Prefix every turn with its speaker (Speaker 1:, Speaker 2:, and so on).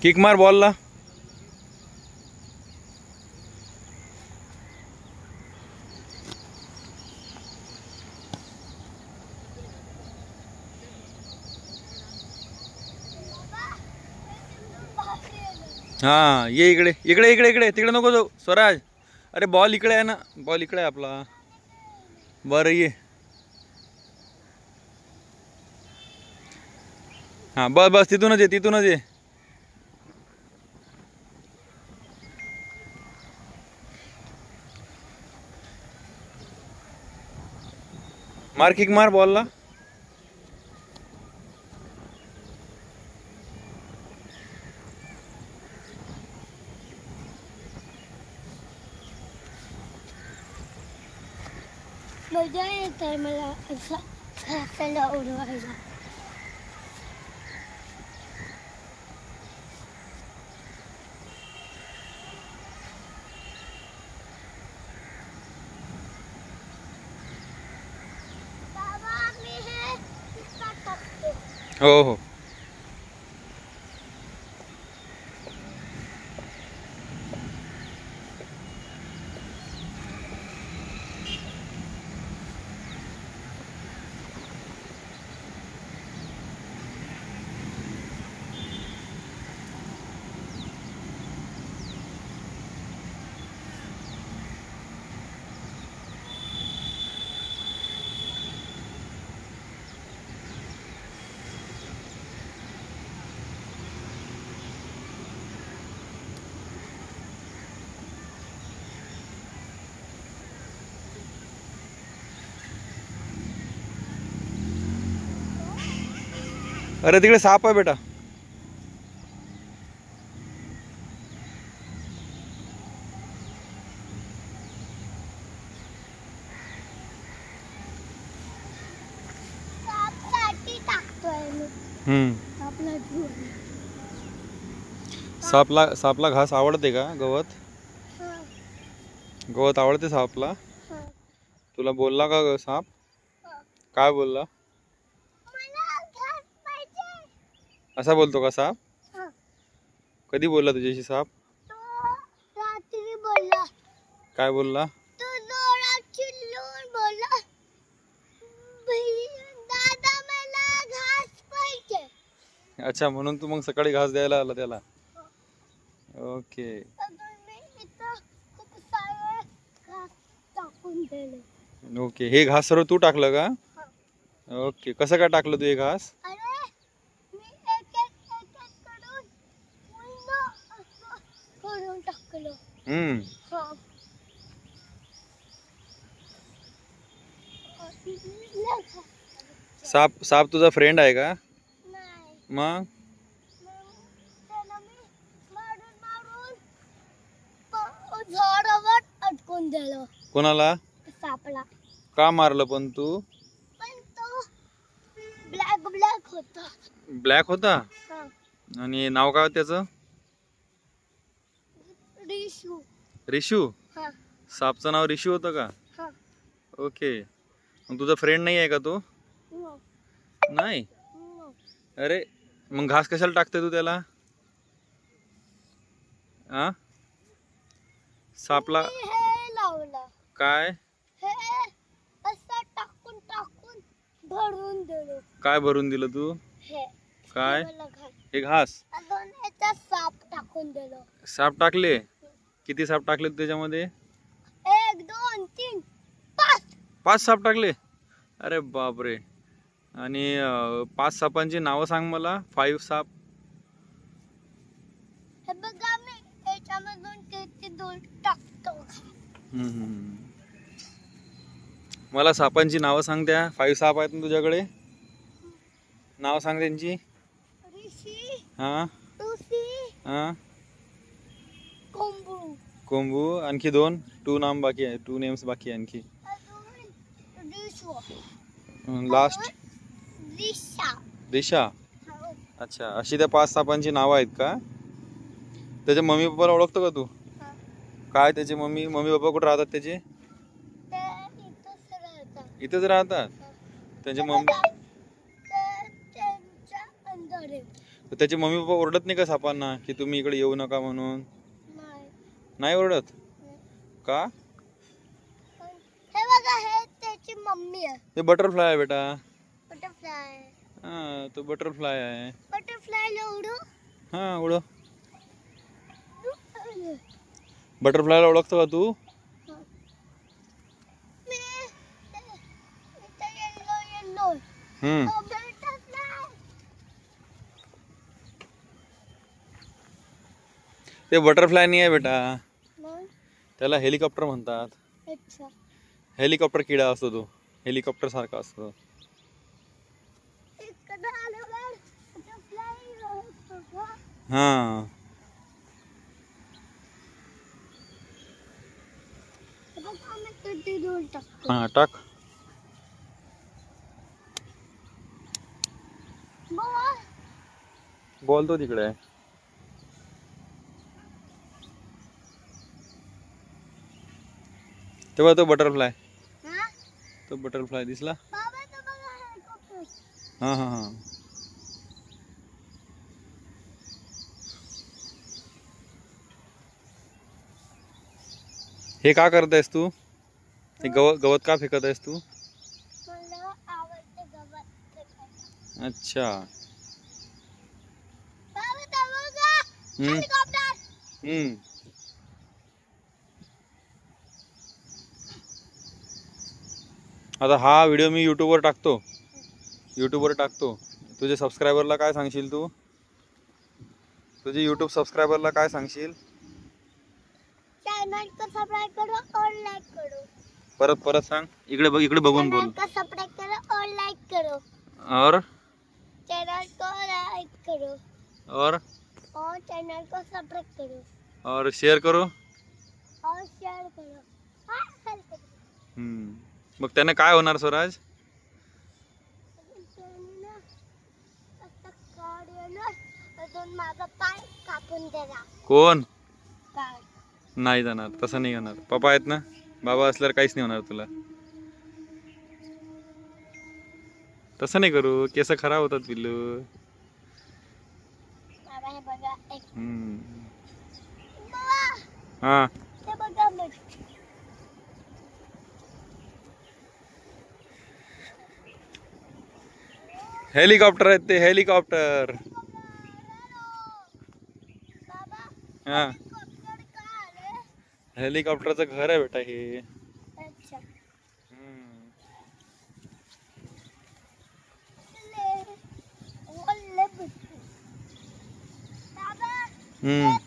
Speaker 1: Kick मार बॉलला. हा ये इकडे इकडे इकडे इकडे तिकडे नको जाऊ स्वराज. अरे बॉल इकडे आहे ना, बॉल इकडे आहे आपला. बरं ये. हा बस बस तिथूनच ये तिथूनच ये. मार किक मार बॉलला.
Speaker 2: मजा येत आहे मला असं घासाला उडवायला. बाबा मी हे टाकतो.
Speaker 1: हो हो. अरे तिकडे साप आहे बेटा.
Speaker 2: सापसाठी टाकतोय मी. आपला जीव.
Speaker 1: सापला घास आवडते का? गवत गवत आवडते सापला? तुला बोलला का साप? काय बोलला? असा बोलतो का साप? कधी बोलला तुझ्याशी साप?
Speaker 2: रात्री बोलला.
Speaker 1: काय बोलला?
Speaker 2: तो जोरात चिल्लून बोलला, दादा मला घास पाहिजे.
Speaker 1: अच्छा, म्हणून तू मग सकाळी घास द्यायला आला त्याला. ओके. ओके, हे घास सर्व तू टाकलं का? ओके, कसं काय टाकलं तू हे घास? साप तुझा फ्रेंड आहे का? मग
Speaker 2: झाडावर अटकून दिलं.
Speaker 1: कोणाला?
Speaker 2: सापला.
Speaker 1: का मारलं पण तू?
Speaker 2: पण तो ब्लॅक होता.
Speaker 1: ब्लॅक होता? आणि नाव काय त्याचं?
Speaker 2: रिशू.
Speaker 1: रिशू? सापचं नाव रिशू होतं का? ओके. मग तुझा फ्रेंड नाही आहे का तो? नाही. अरे मग घास कशाला टाकते तू त्याला? आ सापला
Speaker 2: लावला
Speaker 1: काय?
Speaker 2: असं टाकून टाकून भरून दिलो.
Speaker 1: काय भरून दिलं तू? काय? हे घास.
Speaker 2: साप टाकून दिलो.
Speaker 1: साप टाकले? किती साप टाकले त्याच्यामध्ये?
Speaker 2: 1 2 3 5.
Speaker 1: 5 साप टाकले? अरे बापरे. आणि 5 सापांची नावं सांग मला. 5 साप.
Speaker 2: हे बघा मी याच्यामधून किती दूर टाकतो.
Speaker 1: मला सापांची नावं सांग. त्या 5 साप आहेत ना तुझ्याकडे? नाव सांग त्यांची.
Speaker 2: ऋषी.
Speaker 1: हा.
Speaker 2: तुसी.
Speaker 1: हा.
Speaker 2: कोंबू.
Speaker 1: कोंबू. आणखी 2 नाम बाकी आहे. 2 नेम्स बाकी आहे आणखी. लास्ट दिशा. अच्छा, अशी त्या 5 सापांची नावं आहेत का? त्याचे मम्मी पप्पाला ओळखतो का तू? काय त्याचे मम्मी पप्पा कुठे राहतात त्याचे? इथंच राहतात. त्यांचे मम्मी तर त्याचे मम्मी पप्पा ओरडत नाही का सापांना की तुम्ही इकडे येऊ नका म्हणून?
Speaker 2: नाही.
Speaker 1: नाही ओरडत का?
Speaker 2: हे बघा, हे त्याची मम्मी आहे.
Speaker 1: ते बटरफ्लाय आहे बेटा.
Speaker 2: बटरफ्लाय.
Speaker 1: हा, तो बटरफ्लाय आहे.
Speaker 2: बटरफ्लायला उडू.
Speaker 1: हा, उड. बटरफ्लायला ओळखतो का तू?
Speaker 2: मी इथे येलो येलो.
Speaker 1: हम्म.
Speaker 2: बटरफ्लाय.
Speaker 1: ते बटरफ्लाय नाही आहे बेटा,
Speaker 2: मग
Speaker 1: त्याला हेलिकॉप्टर म्हणतात.
Speaker 2: अच्छा.
Speaker 1: हेलिकॉप्टर किडा असतो तो, हेलिकॉप्टर सारखा असतो.
Speaker 2: इकडे आलं बघ. बटरफ्लाय असतो का?
Speaker 1: हा.
Speaker 2: बघा, मी किती दूर टाकतो.
Speaker 1: हा, टाक.
Speaker 2: बघा.
Speaker 1: बोलतो तिकडे. तेव्हा तो बटरफ्लाय,
Speaker 2: हा?
Speaker 1: तो बटरफ्लाय दिसला.
Speaker 2: बाबा, तो बघा हेलिकॉप्टर.
Speaker 1: हा हा हा. हे का करतायस तू? हे गवत का फेकत आहेस तू?
Speaker 2: मला आवडते गवत फेकायला.
Speaker 1: अच्छा.
Speaker 2: बाबा, तो बघा हेलिकॉप्टर.
Speaker 1: हम्म. आता हा व्हिडिओ मी यूट्यूबवर टाकतो. यूट्यूबवर टाकतो. तुझे सबस्क्रायबरला काय सांगशील तू? तुझे यूट्यूब सबस्क्रायबरला काय सांगशील?
Speaker 2: चैनल को सब्सक्राइब करो और लाइक करो.
Speaker 1: परत परत सांग. इकडे बघ, इकडे बघून बोल.
Speaker 2: चैनल को सब्सक्राइब करो और लाइक करो.
Speaker 1: और
Speaker 2: चैनल को लाइक करो
Speaker 1: और
Speaker 2: चैनल को सब्सक्राइब करो
Speaker 1: और शेअर करो.
Speaker 2: और शेयर करो. हाँ, शेयर करो.
Speaker 1: हम्म. मग त्याने काय होणार स्वराज?
Speaker 2: त्यांनी ना असं काढलं, अजून माझा पाय कापून दिला.
Speaker 1: कोण?
Speaker 2: पाय.
Speaker 1: नाही जाणार, तसं नाही होणार. पप्पा आहेत ना, बाबा असल्यावर काहीच नाही होणार तुला. तसं नाही करू, केस खराब होतात पिल्लू.
Speaker 2: बाबा, हे बघा एक.
Speaker 1: हम्म.
Speaker 2: बाबा,
Speaker 1: हा.
Speaker 2: हे बघा मग.
Speaker 1: हेलिकॉप्टर आहेत ते, हेलिकॉप्टर.
Speaker 2: बाबा,
Speaker 1: हा,
Speaker 2: हेलिकॉप्टर का आले?
Speaker 1: हेलिकॉप्टरचं घर आहे बेटा हे.
Speaker 2: अच्छा.
Speaker 1: हम्म.
Speaker 2: ले, ओले बुट्टे. बाबा,
Speaker 1: हम्म.